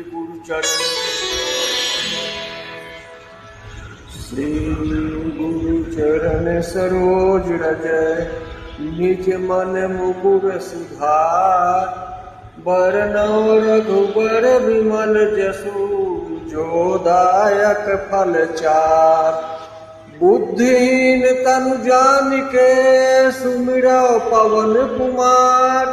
श्री गुरु चरण सरोज रज निज मन मुकुर सुधार बरनौ रघुबर विमल जसु जो दायक फल चार बुद्धिहीन तनु जानिके सुमिरौ पवन कुमार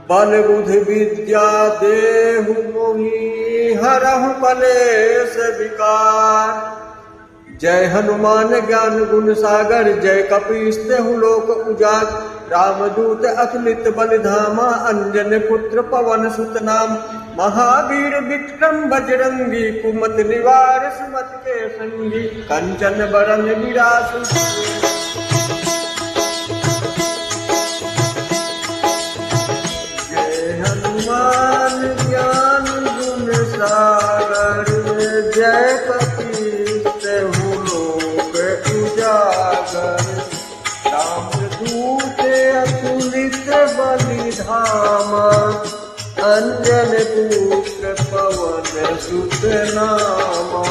बल बुद्धि विद्या देहु मोहि हरहु कलेश विकार जय हनुमान ज्ञान गुण सागर जय कपीस तेहु लोक उजागर रामदूत अतुलित बल धामा अंजन पुत्र पवन सुत नाम महावीर विक्रम बजरंगी कुमत निवार सुमत के संगी कंचन बरन विरासु जय हनुमान ज्ञान गुण सागर जय कपीस तेहु लोक उजागर रामदूत अतुलित बलि धामा अंजन पुत्र पवन सुत नामा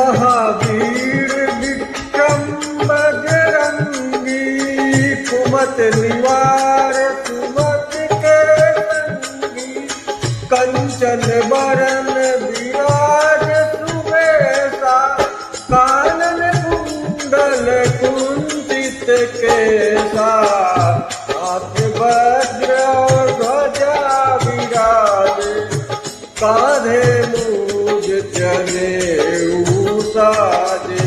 महावीर विक्रम बजरंगी कुमत निवार सुमत के संगी कंचन बरन विराज सुबेसा कानन कुंडल कुंचित केसा हाथ वज्र और ध्वजा विराजे कांधे मूज जनेऊ साजे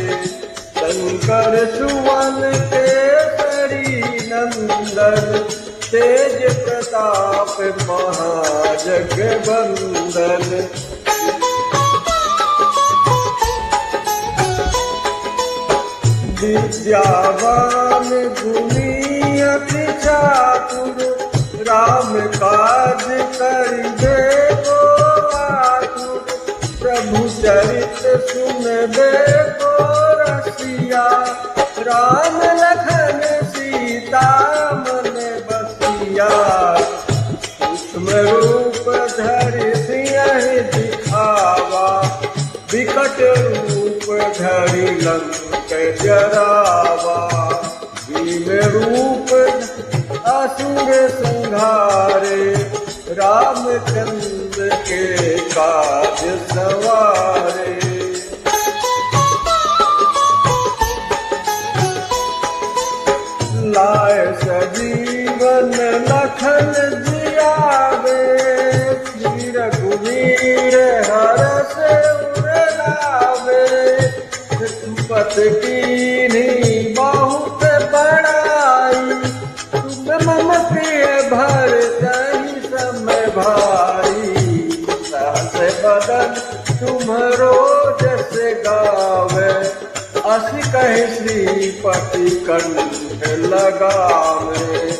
शंकर सुवन केसरी नंदन तेज प्रताप महाजगवंदन विद्यावान गुणी अति चातुर राम काज करिबे को आतुर प्रभु चरित सुनबे को रसिया राम लखन सीता मन बसिया सूक्ष्म रूप धरि सिंह दिखावा विकट रूप धरि लंक जरावा भीम रूप असुर संहारे रामचंद्र के काज सवारे लाए सजीवन लखन जियावे श्री रघुवीर हरष उर लावे पत कीन्ही बहुत बड़ाई तुम मम प्रिय भरतहि समय भाई सहस बदन तुम्हरो जस गावे अस कहि श्रीपति कंठ लगावे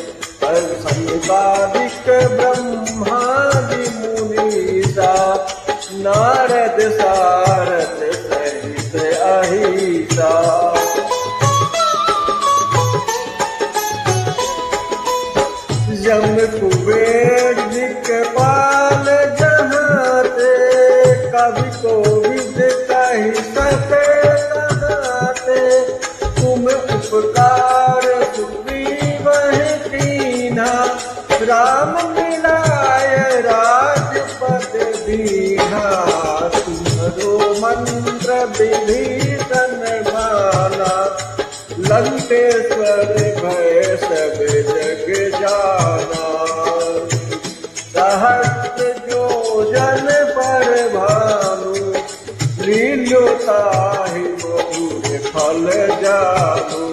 संसारिक ब्रह्मादि मुनीसा नारद सारद सहित अहिसा यम कुबेर दिक्पाल जहाते कवि कोविद कहि सके कहाते तुम उपकार सुग्रीवहि कीन्हा राम मिलाय राजपद दीन्हा तुम्हरो मंत्र विभीषण माना लंकेश्वर भय सब जग जाना सहस्र योजन पर भानु लील्योताहि बहु फल जानु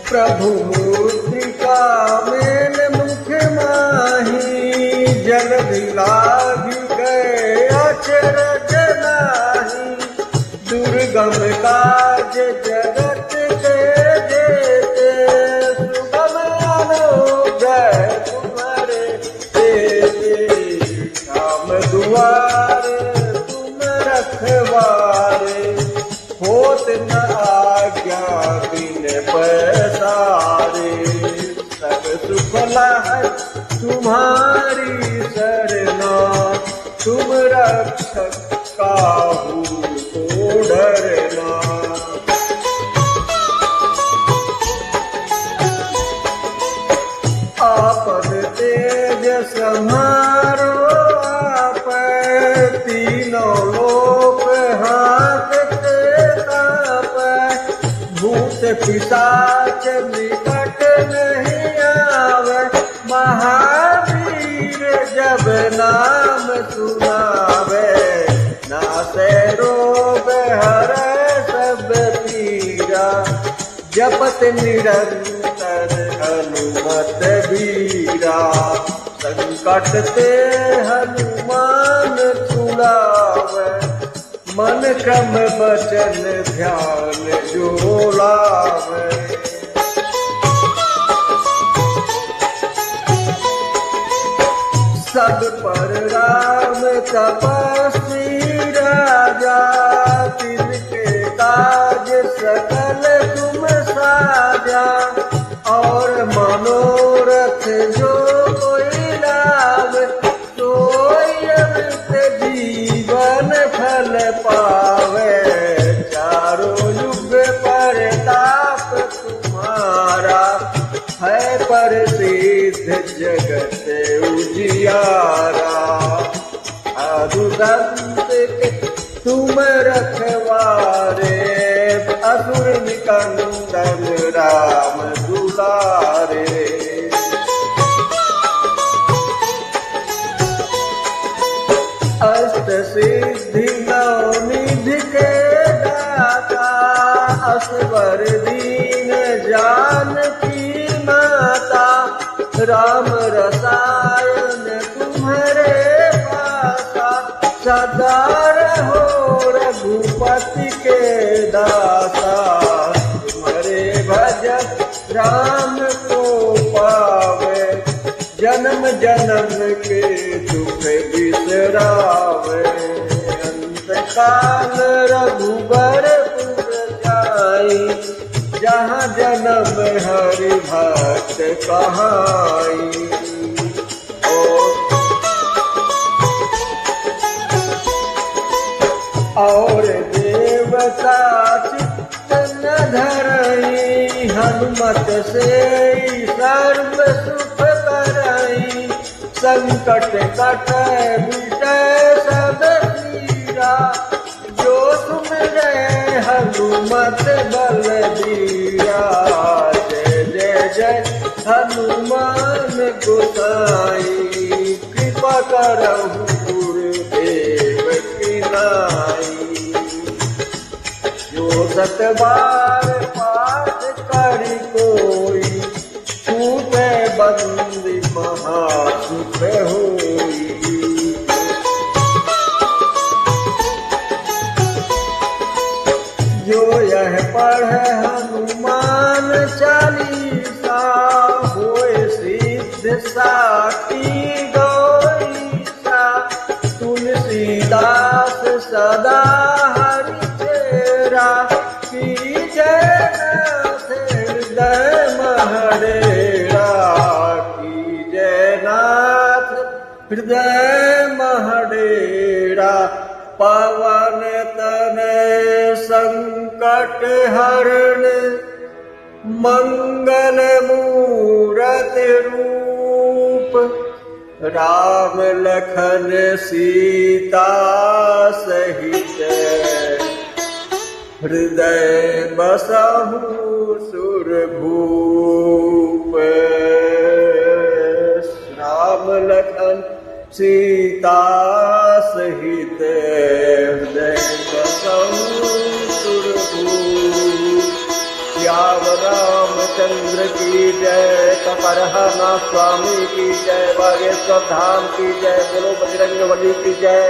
प्रभु मूर्तिका मेल मुख माही जलधि लागी गए अचरज नाही दुर्गम काज जगत के जेते सुगम अनुग्रह तुम्हारे देते श्याम दुआरे तुम रखवारे होत होत न आज्ञा बिन पसारे। सब सुख है तुम्हारी सरना, तुम रक्षक काहू को डरना। आपन तेज सम्हारो आप, तीनों लोक हांकते काँप। भूत पिशाच निकट नहीं आवे, महावीर जब नाम सुनावे। नासे रोग हरै सब पीरा, जपत निरंतर हनुमत बीरा। संकट ते हनुमान छुड़ावे, मन क्रम वचन ध्यान जो लावे। सब पर राम तपस्वी राजा, तिनके काज सकल तुम साजा। और मनोरथ जो कोई लावे, सोई अमृत जीवन फल पावे। चारों युग परताप तुम्हारा, है प्रसिद्ध जगत उजियारा। साधु संत के तुम रखवारे, असुर निकंदन राम दुलारे। अष्ट सिद्धि नौ निधि के दाता, असवर दीन जानकी माता। राम रसायन तुम्हारे पासा, सदा रहो रघुपति के दासा। तुम्हारे भजन राम को पावे, जन्म जन्म के दुख बिसरावे। अंत काल रघुबरपुर जाई, जहाँ जन्म हरि भक्त कहाई। और देवता चित्त न धरई, हनुमत से सर्व सुख करई। संकट कटै मिटै सब पीरा, जो सुमिरै हनुमत बलबीरा। जय जय जय हनुमान गोसाई, कृपा करहु गुरुदेव की नाई। जो सत बार पाठ करि कोई, छूटे बंदी महासुख होई। जो यह पढ़े हनुमान चालीसा, होए सिद्ध साखी गौरीसा। तुलसीदास सदा हरि चेरा, कीजय नाथ हृदय महडेरा। कीजय नाथ हृदय महडेरा, पवन तनय संकट हरण। मंगल मूरति रूप, राम लखन सीता सहित। हृदय बसहु सुरभूप। राम लखन सीता सहित, हृदय बसहु सुरभूप। श्याम रामचंद्र की जय, कपरहना स्वामी की जय, बागेश्वर धाम की जय, बोलो बजरंगबली की जय।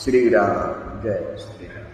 श्री राम जय श्री राम।